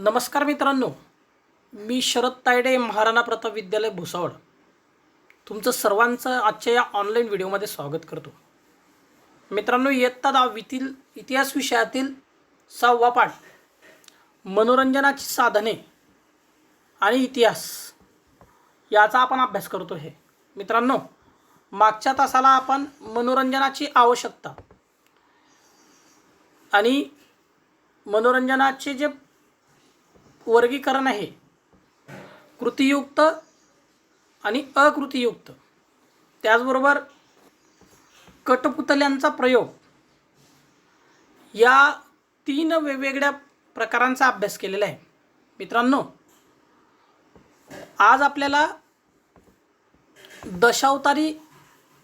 नमस्कार मित्रांनो, मी शरद तायडे, महाराणा प्रताप विद्यालय भुसावळ तुमचं सर्वांचं आजच्या या ऑनलाईन व्हिडिओमध्ये स्वागत करतो. मित्रांनो, इयत्ता 10वीतील इतिहास विषयातील 6वा पाठ मनोरंजनाची साधने आणि इतिहास याचा आपण अभ्यास करतो. हे मित्रांनो, मागच्या तासाला आपण मनोरंजनाची आवश्यकता आणि मनोरंजनाचे जे वर्गीकरण आहे कृतीयुक्त आणि अकृतीयुक्त, त्याचबरोबर कठपुतल्यांचा प्रयोग या 3 वेगवेगळ्या प्रकारांचा अभ्यास केलेला आहे. मित्रांनो, आज आपल्याला दशावतारी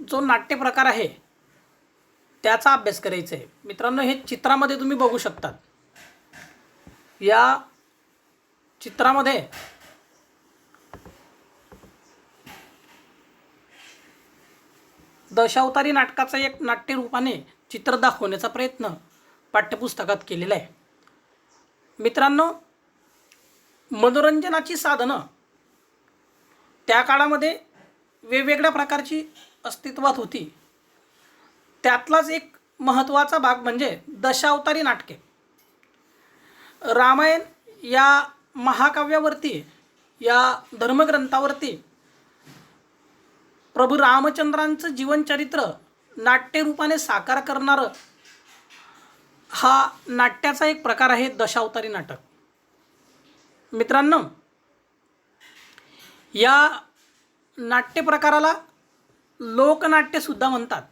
जो नाट्य प्रकार आहे त्याचा अभ्यास करायचा आहे. मित्रांनो, हे चित्रामध्ये तुम्ही बघू शकता. या चित्रामध्ये दशावतारी नाटकाचा एक नाट्यरूपाने चित्र दाखवण्याचा प्रयत्न पाठ्यपुस्तकात केलेला आहे. मित्रांनो, मनोरंजनाची साधनं त्या काळामध्ये वेगवेगळ्या प्रकारची अस्तित्वात होती. त्यातलाच एक महत्त्वाचा भाग म्हणजे दशावतारी नाटके. रामायण या महाकाव्यावरती, या धर्मग्रंथावरती प्रभू रामचंद्रांचं जीवनचरित्र नाट्यरूपाने साकार करणारं हा नाट्याचा एक प्रकार आहे दशावतारी नाटक. मित्रांनो, या नाट्य प्रकाराला लोकनाट्यसुद्धा म्हणतात.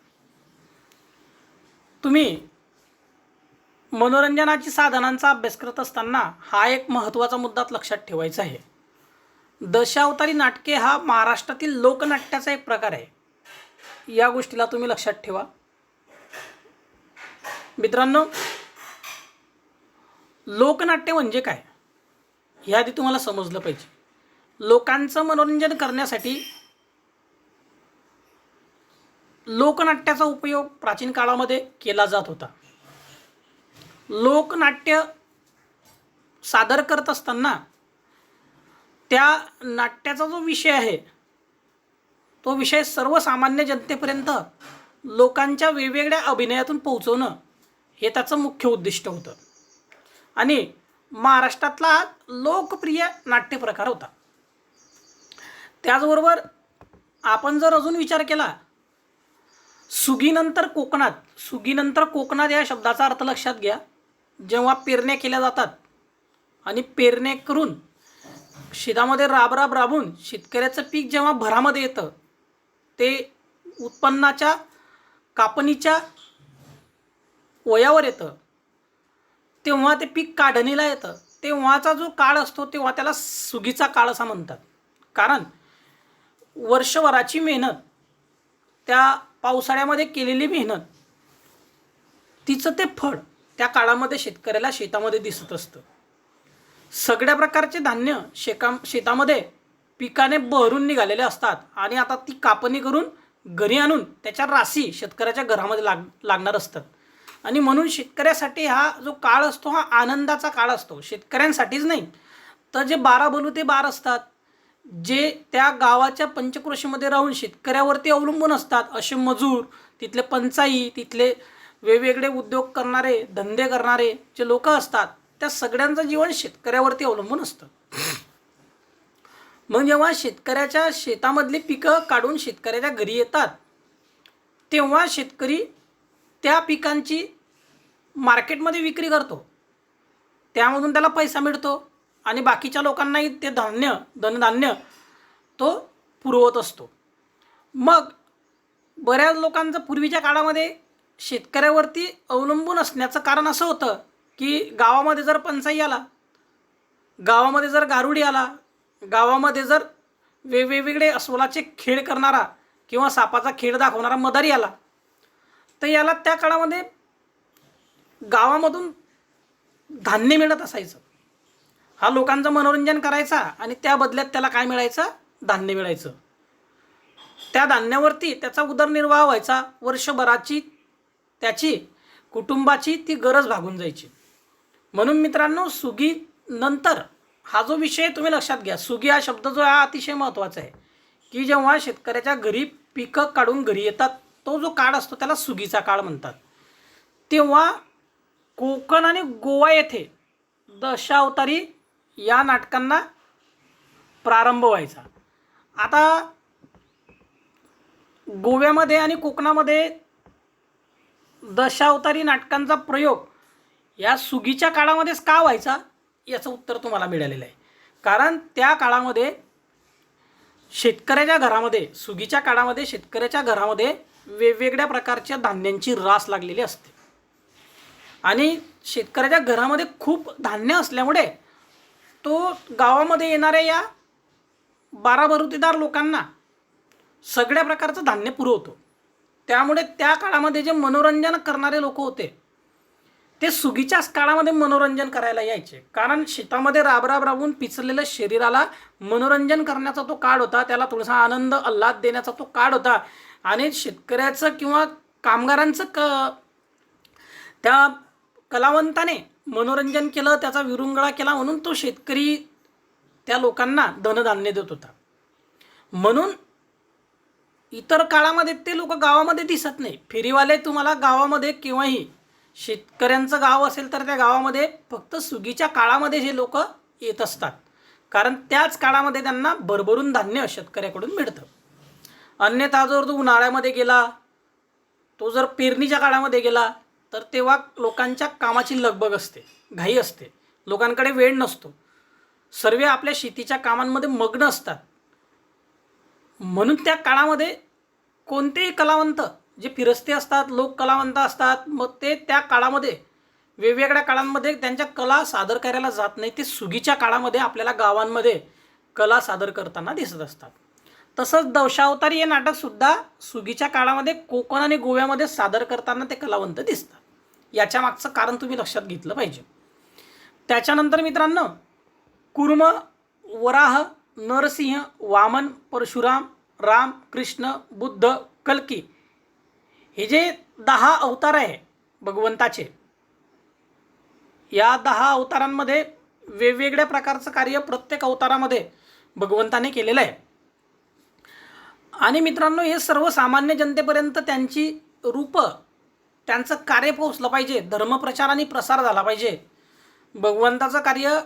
तुम्ही मनोरंजनाची साधनांचा अभ्यास करत असताना हा एक महत्त्वाचा मुद्दा लक्षात ठेवायचा आहे. दशावतारी नाटके हा महाराष्ट्रातील लोकनाट्याचा एक प्रकार आहे. या गोष्टीला तुम्ही लक्षात ठेवा. मित्रांनो, लोकनाट्य म्हणजे काय हे आधी तुम्हाला समजलं पाहिजे. लोकांचं मनोरंजन करण्यासाठी लोकनाट्याचा उपयोग प्राचीन काळामध्ये केला जात होता. लोकनाट्य सादर करत असताना त्या नाट्याचा जो विषय आहे तो विषय सर्वसामान्य जनतेपर्यंत लोकांच्या वेगवेगळ्या अभिनयातून पोहोचवणं हे त्याचं मुख्य उद्दिष्ट होतं. आणि महाराष्ट्रातला लोकप्रिय नाट्यप्रकार होता. त्याचबरोबर आपण जर अजून विचार केला, सुगीनंतर कोकणात या शब्दाचा अर्थ लक्षात घ्या. जेव्हा पेरण्या केल्या जातात आणि पेरण्या करून शेतामध्ये राबून शेतकऱ्याचं पीक जेव्हा भरामध्ये येतं, ते उत्पन्नाच्या कापणीच्या वयावर येतं, तेव्हा ते पीक काढणीला येतं. तेव्हाचा जो काळ असतो तेव्हा त्याला सुगीचा काळ असं म्हणतात. कारण वर्षभराची मेहनत, त्या पावसाळ्यामध्ये केलेली मेहनत, तिचं ते फळ त्या काळामध्ये शेतकऱ्याला शेतामध्ये दिसत असतं. सगळ्या प्रकारचे धान्य शेतामध्ये पिकाने बहरून निघालेले असतात आणि आता ती कापणी करून घरी आणून त्याच्या राशी शेतकऱ्याच्या घरामध्ये लागणार असतात. आणि म्हणून शेतकऱ्यासाठी हा जो काळ असतो हा आनंदाचा काळ असतो. शेतकऱ्यांसाठीच नाही तर जे 12 बलू ते 12 असतात, जे त्या गावाच्या पंचक्रोशीमध्ये राहून शेतकऱ्यावरती अवलंबून असतात, असे मजूर, तिथले पंचाई, तिथले वेगवेगळे उद्योग करणारे, धंदे करणारे जे लोक असतात, त्या सगळ्यांचं जीवन शेतकऱ्यावरती अवलंबून असतं. मग जेव्हा शेतकऱ्याच्या शेतामधली पिकं काढून शेतकऱ्याच्या घरी येतात, तेव्हा शेतकरी त्या पिकांची मार्केटमध्ये विक्री करतो. त्यामधून त्याला पैसा मिळतो आणि बाकीच्या लोकांनाही ते धनधान्य तो पुरवत असतो. मग बऱ्याच लोकांचं पूर्वीच्या काळामध्ये शेतकऱ्यावरती अवलंबून असण्याचं कारण असं होतं की गावामध्ये जर पंचाई आला, गावामध्ये जर गारुडी आला, गावामध्ये जर वेगवेगळे अस्वलाचे खेळ करणारा किंवा सापाचा खेळ दाखवणारा मदारी आला, तर याला त्या काळामध्ये गावामधून धान्य मिळत असायचं. हा लोकांचं मनोरंजन करायचा आणि त्या बदल्यात त्याला काय मिळायचं? धान्य मिळायचं. त्या धान्यावरती त्याचा उदरनिर्वाह व्हायचा. वर्षभराची त्याची कुटुंबाची ती गरज भागून जायची. म्हणून मित्रांनो, सुगी नंतर हा जो विषय तुम्ही लक्षात घ्या, सुगी हा शब्द जो आहे अतिशय महत्त्वाचा आहे, की जेव्हा शेतकऱ्याच्या घरी पिकं काढून घरी येतात तो जो काळ असतो त्याला सुगीचा काळ म्हणतात. तेव्हा कोकण आणि गोवा येथे दशावतारी या नाटकांना प्रारंभ व्हायचा. आता गोव्यामध्ये आणि कोकणामध्ये दशावतारी नाटकांचा प्रयोग या सुगीच्या काळामध्येच का व्हायचा याचं उत्तर तुम्हाला मिळालेलं आहे. कारण त्या काळामध्ये शेतकऱ्याच्या घरामध्ये, सुगीच्या काळामध्ये शेतकऱ्याच्या घरामध्ये वेगवेगळ्या प्रकारच्या धान्यांची रास लागलेली असते आणि शेतकऱ्याच्या घरामध्ये खूप धान्य असल्यामुळे तो गावामध्ये येणाऱ्या या बाराबरुतीदार लोकांना सगळ्या प्रकारचं धान्य पुरवतो. त्यामुळे त्या काळामध्ये जे मनोरंजन करणारे लोक होते ते सुगीच्याच काळामध्ये मनोरंजन करायला यायचे. कारण शेतामध्ये राबून पिचलेलं शरीराला मनोरंजन करण्याचा तो काळ होता, त्याला थोडासा आनंद आल्हाद देण्याचा तो काळ होता. आणि शेतकऱ्याचं किंवा कामगारांचं त्या कलावंताने मनोरंजन केलं, त्याचा विरंगुळा केला म्हणून तो शेतकरी त्या लोकांना धनधान्य देत होता. म्हणून इतर काळामध्ये ते लोक गावामध्ये दिसत नाही. फेरीवाले तुम्हाला गावामध्ये केव्हाही, शेतकऱ्यांचं गाव असेल तर त्या गावामध्ये फक्त सुगीच्या काळामध्ये हे लोक येत असतात. कारण त्याच काळामध्ये त्यांना भरभरून धान्य शेतकऱ्याकडून मिळतं. अन्यथा जर तो उन्हाळ्यामध्ये गेला, तो जर पेरणीच्या काळामध्ये गेला तर तेव्हा लोकांच्या कामाची लगबग असते, घाई असते, लोकांकडे वेळ नसतो, सर्व आपल्या शेतीच्या कामांमध्ये मग्न असतात. म्हणून त्या काळामध्ये कोणतेही कलावंत जे फिरस्ते असतात, लोक कलावंत असतात, मग ते त्या काळामध्ये वेगवेगळ्या काळांमध्ये त्यांच्या कला सादर करायला जात नाही. ते सुगीच्या काळामध्ये आपल्याला गावांमध्ये कला सादर करताना दिसत असतात. तसंच दशावतारी हे नाटकसुद्धा सुगीच्या काळामध्ये कोकण आणि गोव्यामध्ये सादर करताना ते कलावंत दिसतात. याच्या मागचं कारण तुम्ही लक्षात घेतलं पाहिजे. त्याच्यानंतर मित्रांनो, कुर्म, वराह, नरसिंह, वामन, परशुराम, राम, कृष्ण, बुद्ध, कल्की हे जे 10 अवतार आहे भगवंताचे, या 10 अवतारांमध्ये वेगवेगळ्या प्रकारचं कार्य प्रत्येक अवतारामध्ये भगवंताने केलेलं आहे. आणि मित्रांनो, हे सर्वसामान्य जनतेपर्यंत त्यांची रूप, त्यांचं कार्य पोहोचलं पाहिजे, धर्मप्रचार आणि प्रसार झाला पाहिजे, भगवंताचं कार्य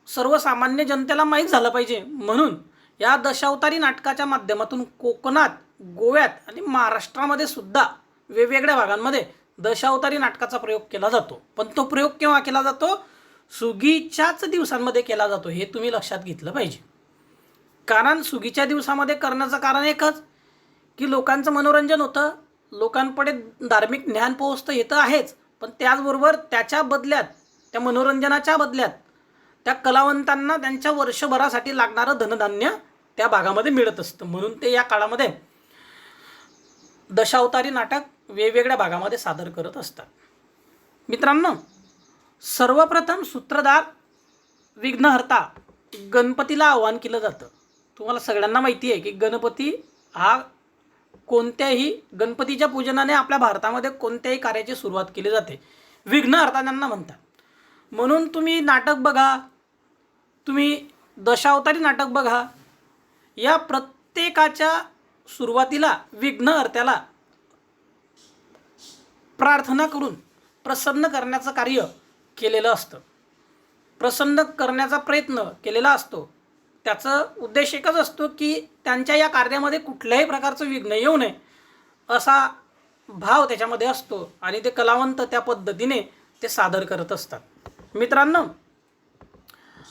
सर्वसामान्य जनतेला माहीत झालं पाहिजे. म्हणून या दशावतारी नाटकाच्या माध्यमातून कोकणात, गोव्यात आणि महाराष्ट्रामध्ये सुद्धा वेगवेगळ्या भागांमध्ये दशावतारी नाटकाचा प्रयोग केला जातो. पण तो प्रयोग केव्हा केला जातो? सुगीच्याच दिवसांमध्ये केला जातो. हे तुम्ही लक्षात घेतलं पाहिजे. कारण सुगीच्या दिवसामध्ये करण्याचं कारण एकच, की लोकांचं मनोरंजन होतं, लोकांकडे धार्मिक ज्ञान पोहोचतं, येतं आहेच, पण त्याचबरोबर त्याच्या बदल्यात, त्या मनोरंजनाच्या बदल्यात त्या कलावंतांना त्यांच्या वर्षभरासाठी लागणारं धनधान्य त्या भागामध्ये मिळत असतं. म्हणून ते या काळामध्ये दशावतारी नाटक वेगवेगळ्या भागामध्ये सादर करत असतात. मित्रांनो, सर्वप्रथम सूत्रधार, विघ्नहर्ता गणपतीला आवाहन केलं जातं. तुम्हाला सगळ्यांना माहिती आहे की गणपती हा कोणत्याही गणपतीच्या पूजनाने आपल्या भारतामध्ये कोणत्याही कार्याची सुरुवात केली जाते. विघ्नहर्ता त्यांना म्हणतात. म्हणून तुम्ही नाटक बघा, तुम्ही दशावतारी नाटक बघा, या प्रत्येकाच्या सुरुवातीला विघ्नहर्त्याला प्रार्थना करून प्रसन्न करण्याचं कार्य केलेलं असतं, प्रसन्न करण्याचा प्रयत्न केलेला असतो. त्याचा उद्देश एकच असतो की त्यांच्या या कार्यामध्ये कुठल्याही प्रकारचं विघ्न येऊ नये असा भाव त्याच्यामध्ये असतो आणि ते कलावंत त्या पद्धतीने ते सादर करत असतात. मित्रांनो,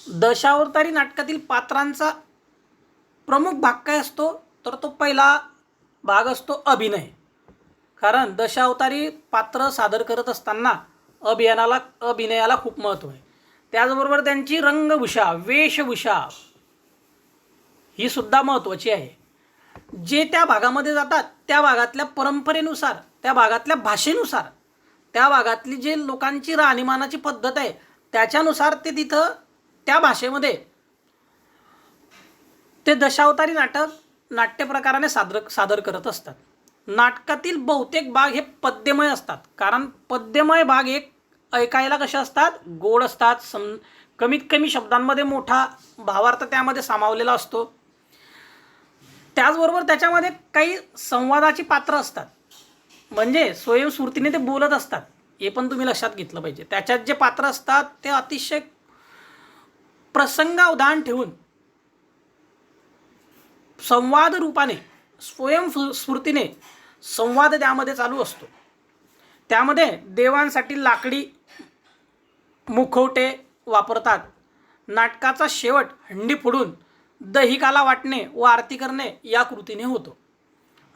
दशावतारी नाटकातील पात्रांचा प्रमुख भाग काय असतो तर तो पहिला भाग असतो अभिनय. कारण दशावतारी पात्र सादर करत असताना अभिनयाला खूप महत्त्व आहे. त्याचबरोबर त्यांची रंगभूषा, वेशभूषा ही सुद्धा महत्त्वाची आहे. जे त्या भागामध्ये जातात त्या भागातल्या परंपरेनुसार, त्या भागातल्या भाषेनुसार, त्या भागातली जे लोकांची राहणीमानाची पद्धत आहे त्याच्यानुसार ते तिथं त्या भाषेमध्ये ते दशावतारी नाटक नाट्यप्रकाराने सादर करत असतात. नाटकातील बहुतेक भाग हे पद्यमय असतात. कारण पद्यमय भाग एक ऐकायला कशा असतात, गोड असतात. कमीत कमी शब्दांमध्ये मोठा भावार्थ त्यामध्ये सामावलेला असतो. त्याचबरोबर त्याच्यामध्ये काही संवादाची पात्र असतात, म्हणजे स्वयंस्फूर्तीने ते बोलत असतात. हे पण तुम्ही लक्षात घेतलं पाहिजे. त्याच्यात जे पात्र असतात ते अतिशय प्रसंगावधान ठेवून संवाद रूपाने स्वयंस्फूर्तीने संवाद त्यामध्ये चालू असतो. त्यामध्ये देवांसाठी लाकडी मुखवटे वापरतात. नाटकाचा शेवट हंडी फोडून दहिकाला वाटणे व आरती करणे या कृतीने होतो.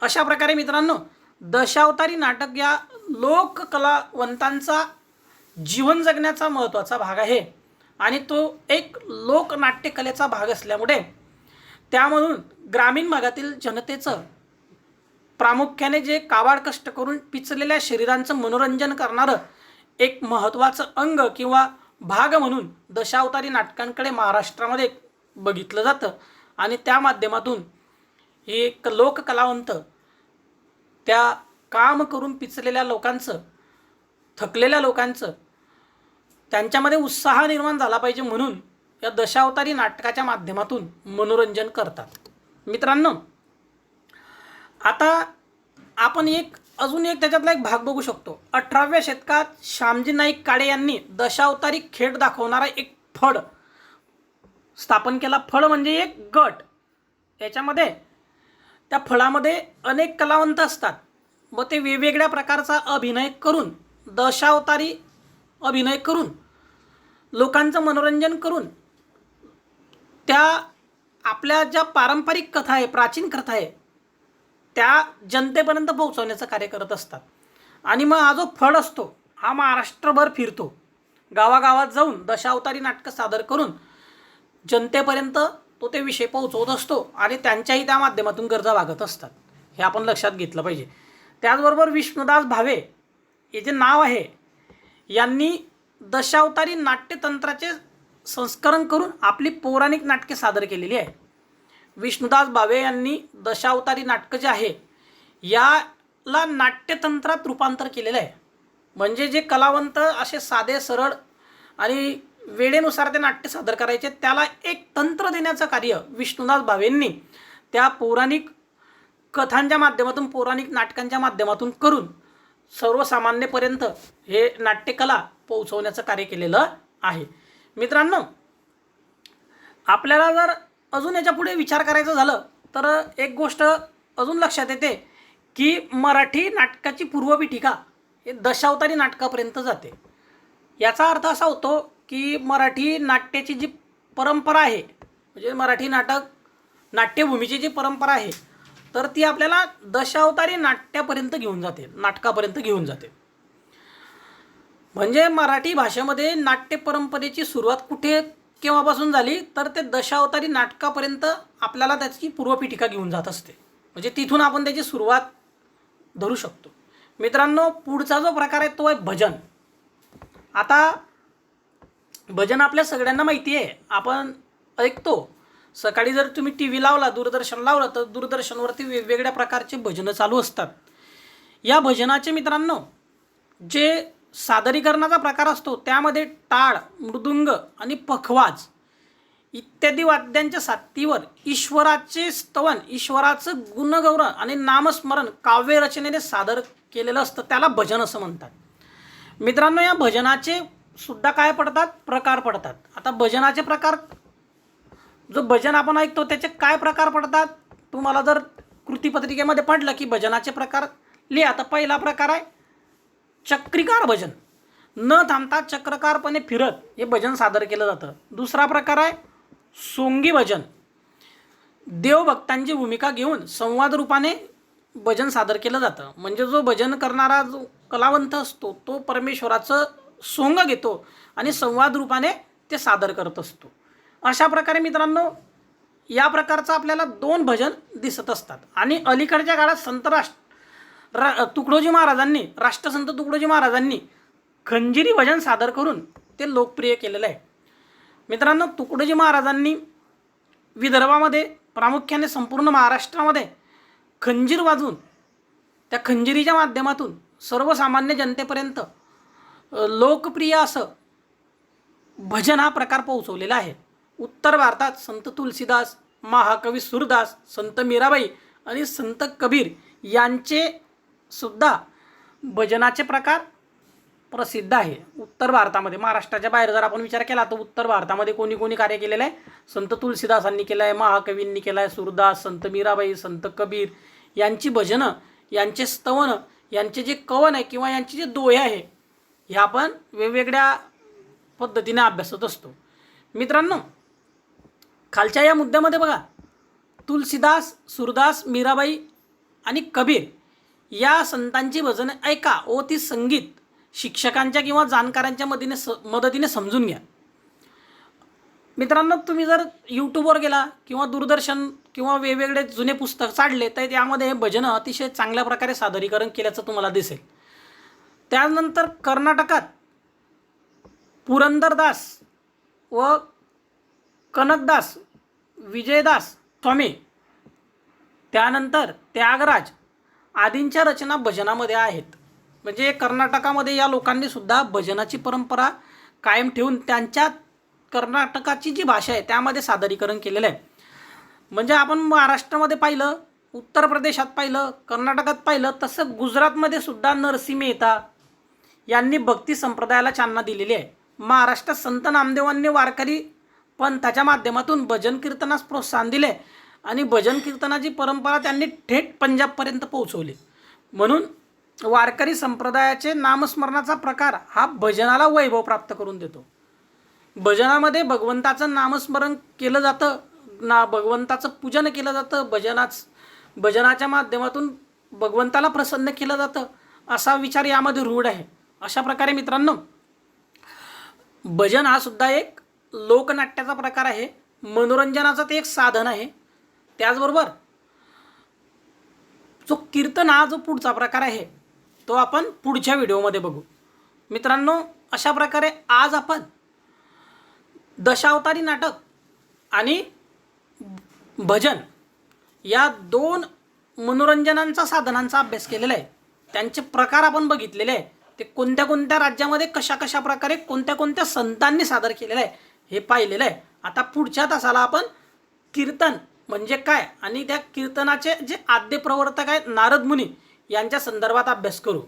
अशा प्रकारे मित्रांनो, दशावतारी नाटक या लोककलावंतांचा जीवन जगण्याचा महत्त्वाचा भाग आहे आणि तो एक लोकनाट्यकलेचा भाग असल्यामुळे त्यामधून ग्रामीण भागातील जनतेचं प्रामुख्याने जे काबाड कष्ट करून पिचलेल्या शरीरांचं मनोरंजन करणारं एक महत्त्वाचं अंग किंवा भाग म्हणून दशावतारी नाटकांकडे महाराष्ट्रामध्ये बघितलं जातं. आणि त्या माध्यमातून हे एक लोककलावंत त्या काम करून पिचलेल्या लोकांचं, थकलेल्या लोकांचं, त्यांच्यामध्ये उत्साह निर्माण झाला पाहिजे म्हणून या दशावतारी नाटकाच्या माध्यमातून मनोरंजन करतात. मित्रांनो, आता आपण अजून एक त्याच्यातला एक भाग बघू शकतो. 18व्या शतकात श्यामजी नाईक काळे यांनी दशावतारी खेळ दाखवणारा एक फड स्थापन केला. फड म्हणजे एक गट. याच्यामध्ये त्या फळामध्ये अनेक कलावंत असतात व ते वेगवेगळ्या प्रकारचा अभिनय करून, दशावतारी अभिनय करून, लोकांचं मनोरंजन करून त्या आपल्या ज्या पारंपरिक कथा आहे, प्राचीन कथा आहे, त्या जनतेपर्यंत पोहोचवण्याचं कार्य करत असतात. आणि मग हा जो फड असतो हा महाराष्ट्रभर फिरतो, गावागावात जाऊन दशावतारी नाटकं सादर करून जनतेपर्यंत तो ते विषय पोहोचवत असतो आणि त्यांच्याही त्या माध्यमातून गरजा भागत असतात. हे आपण लक्षात घेतलं पाहिजे. त्याचबरोबर विष्णुदास भावे हे जे नाव आहे, यांनी दशावतारी नाट्यतंत्राचे संस्करण करून आपली पौराणिक नाटके सादर केलेली आहे. विष्णुदास भावे यांनी दशावतारी नाटकं जे आहे याला नाट्यतंत्रात रूपांतर केलेलं आहे. म्हणजे जे कलावंत असे साधे सरळ आणि वेळेनुसार ते नाट्य सादर करायचे, त्याला एक तंत्र देण्याचं कार्य विष्णुदास भावेंनी त्या पौराणिक कथांच्या माध्यमातून, पौराणिक नाटकांच्या माध्यमातून करून सर्वसामान्यपर्यंत हे नाट्यकला पोहोचवण्याचं कार्य केलेलं आहे. मित्रांनो, आपल्याला जर अजून याच्या पुढे विचार करायचं झालं तर एक गोष्ट अजून लक्षात येते की मराठी नाटकाची पूर्वपीठिका हे दशावतारी नाटकापर्यंत जाते. याचा अर्थ असा होतो की मराठी नाट्याची जी परंपरा आहे, म्हणजे मराठी नाट्यभूमीची जी परंपरा आहे, तर ती आपल्याला दशावतारी नाट्यापर्यंत घेऊन जाते, नाटकापर्यंत घेऊन जाते. म्हणजे मराठी भाषेमध्ये नाट्य परंपरेची सुरुवात कुठे केव्हापासून झाली तर ते दशावतारी नाटकापर्यंत आपल्याला त्याची पूर्वपीठिका घेऊन जात असते. म्हणजे तिथून आपण त्याची सुरुवात धरू शकतो. मित्रांनो, पुढचा जो प्रकार आहे तो आहे भजन. आता भजन आपल्या सगळ्यांना माहिती आहे, आपण ऐकतो. सकाळी जर तुम्ही टी व्ही लावला, दूरदर्शन लावलं, तर दूरदर्शनवरती वेगवेगळ्या प्रकारचे भजनं चालू असतात. या भजनाचे मित्रांनो जे सादरीकरणाचा प्रकार असतो त्यामध्ये टाळ, मृदुंग आणि पखवाज इत्यादी वाद्यांच्या साथीवर ईश्वराचे स्तवन, ईश्वराचं गुणगौरव आणि नामस्मरण काव्यरचनेने सादर केलेलं असतं. त्याला भजन असं म्हणतात. मित्रांनो, या भजनाचे सुद्धा काय पडतात, प्रकार पडतात. आता भजनाचे प्रकार, जो भजन आपण ऐकतो त्याचे काय प्रकार पडतात, तुम्हाला जर कृतीपत्रिकेमध्ये पडलं की भजनाचे प्रकार लिहा. तर पहिला प्रकार आहे चक्रिकार भजन. न थांबता चक्रकारपणे फिरत हे भजन सादर केलं जातं. दुसरा प्रकार आहे सोंगी भजन. देवभक्तांची भूमिका घेऊन संवाद रूपाने भजन सादर केलं जातं. म्हणजे जो भजन करणारा जो कलावंत असतो तो परमेश्वराचं सोंग घेतो आणि संवाद रूपाने ते सादर करत असतो. अशा प्रकारे मित्रांनो या प्रकारचं आपल्याला 2 भजन दिसत असतात. आणि अलीकडच्या काळात तुकडोजी महाराजांनी, राष्ट्रसंत तुकडोजी महाराजांनी खंजिरी भजन सादर करून ते लोकप्रिय केलेलं आहे. मित्रांनो, तुकडोजी महाराजांनी विदर्भामध्ये, प्रामुख्याने संपूर्ण महाराष्ट्रामध्ये खंजीर वाजवून त्या खंजिरीच्या माध्यमातून सर्वसामान्य जनतेपर्यंत लोकप्रिय असं भजन हा प्रकार पोहोचवलेला आहे. उत्तर भारतात संत तुलसीदास, महाकवी सूरदास, संत मीराबाई आणि संत कबीर यांचे सुद्धा भजनाचे प्रकार प्रसिद्ध आहे. उत्तर भारतामध्ये, महाराष्ट्राच्या बाहेर जर आपण विचार केला तर उत्तर भारतामध्ये कोणी कोणी कार्य केलेलं आहे? संत तुलसीदासांनी केलं आहे, महाकवींनी केलं आहे, सूरदास, संत मीराबाई, संत कबीर यांची भजनं, यांचे स्तवन, यांचे जे कवन आहे किंवा यांचे जे दोहे आहे हे आपण वेगवेगळ्या पद्धतीने अभ्यासत असतो. मित्रांनो, खालच्या या मुद्द्यामध्ये बघा, तुलसीदास, सूरदास, मीराबाई आणि कबीर या संतांची भजनं ऐका व ती संगीत शिक्षकांच्या किंवा जाणकारांच्या मदतीने समजून घ्या. मित्रांनो, तुम्ही जर यूट्यूबवर गेला किंवा दूरदर्शन किंवा वेगवेगळे जुने पुस्तक चाडले तर त्यामध्ये हे भजनं अतिशय चांगल्या प्रकारे सादरीकरण केल्याचं तुम्हाला दिसेल. त्यानंतर कर्नाटकात पुरंदरदास व कनकदास, विजयदास स्वामी, त्यानंतर त्यागराज आदींच्या रचना भजनामध्ये आहेत. म्हणजे कर्नाटकामध्ये या लोकांनी सुद्धा भजनाची परंपरा कायम ठेवून त्यांच्या कर्नाटकाची जी भाषा आहे त्यामध्ये सादरीकरण केलेलं आहे. म्हणजे आपण महाराष्ट्रामध्ये पाहिलं, उत्तर प्रदेशात पाहिलं, कर्नाटकात पाहिलं, तसं गुजरातमध्ये सुद्धा नरसिंह मेहता यांनी भक्ती संप्रदायाला चालना दिलेली आहे. महाराष्ट्रात संत नामदेवांनी वारकरी पंथाच्या माध्यमातून भजन कीर्तनास प्रोत्साहन दिले आणि भजन कीर्तनाची परंपरा त्यांनी थेट पंजाबपर्यंत पोहोचवली. म्हणून वारकरी संप्रदायाचे नामस्मरणाचा प्रकार हा भजनाला वैभव प्राप्त करून देतो. भजनामध्ये भगवंताचं नामस्मरण केलं जातं, भगवंताचं पूजन केलं जातं, भजनाच्या माध्यमातून भगवंताला प्रसन्न केलं जातं, असा विचार यामध्ये रूढ आहे. अशा प्रकारे मित्रांनो, भजन हा सुद्धा एक लोकनाट्याचा प्रकार आहे, मनोरंजनाचं ते एक साधन आहे. त्याचबरोबर जो कीर्तन हा जो पुढचा प्रकार आहे तो आपण पुढच्या व्हिडिओमध्ये बघू. मित्रांनो, अशा प्रकारे आज आपण दशावतारी नाटक आणि भजन या दोन मनोरंजनांचा साधनांचा अभ्यास केलेला आहे. त्यांचे प्रकार आपण बघितलेले आहे, ते कोणत्या कोणत्या राज्यामध्ये कशा प्रकारे कोणत्या संतांनी सादर केलेलं आहे हे पाहिलेलं आहे. आता पुढच्या तासाला आपण कीर्तन म्हणजे काय आणि त्या कीर्तनाचे जे आद्य प्रवर्तक आहेत नारद मुनी यांच्या संदर्भात अभ्यास करू.